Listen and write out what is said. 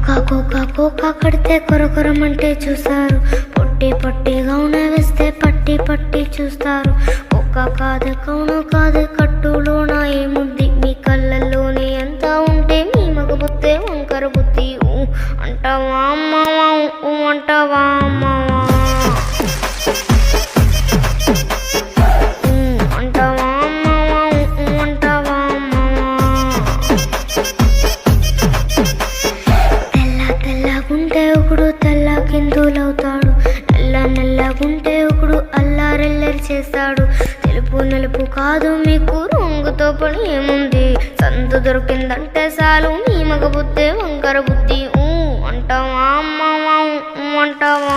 Cocoa కడితే కొరకొరమంటే చూస్తారు. పొట్టి పొట్టిగా వేస్తే పట్టి పట్టి చూస్తారు. కోకా కాదు కౌను కాదు కట్టులోన ఏముంది మీ కళ్ళల్లోనే ఎంత ఉంటే మీ మగ బుద్ధే వంకర బుద్ధి. అంటావా అమ్మవా అంటావా అమ్మవా అంటావా అమ్మవా అంటావా అమ్మవా. తెల్లగుంటే ఒకడు తెల్ల కిందులవుతాడు. నల్లగుంటే ఒకడు అల్లారెల్లరి చేస్తాడు. తెలుపు నలుపు కాదు మీకు రంగుతో పని ఏముంది. సందు దొరికిందంటే చాలు మీ మగ బుద్ధే వంకర బుద్ధి. అంటావా అమ్మవా అంటావా.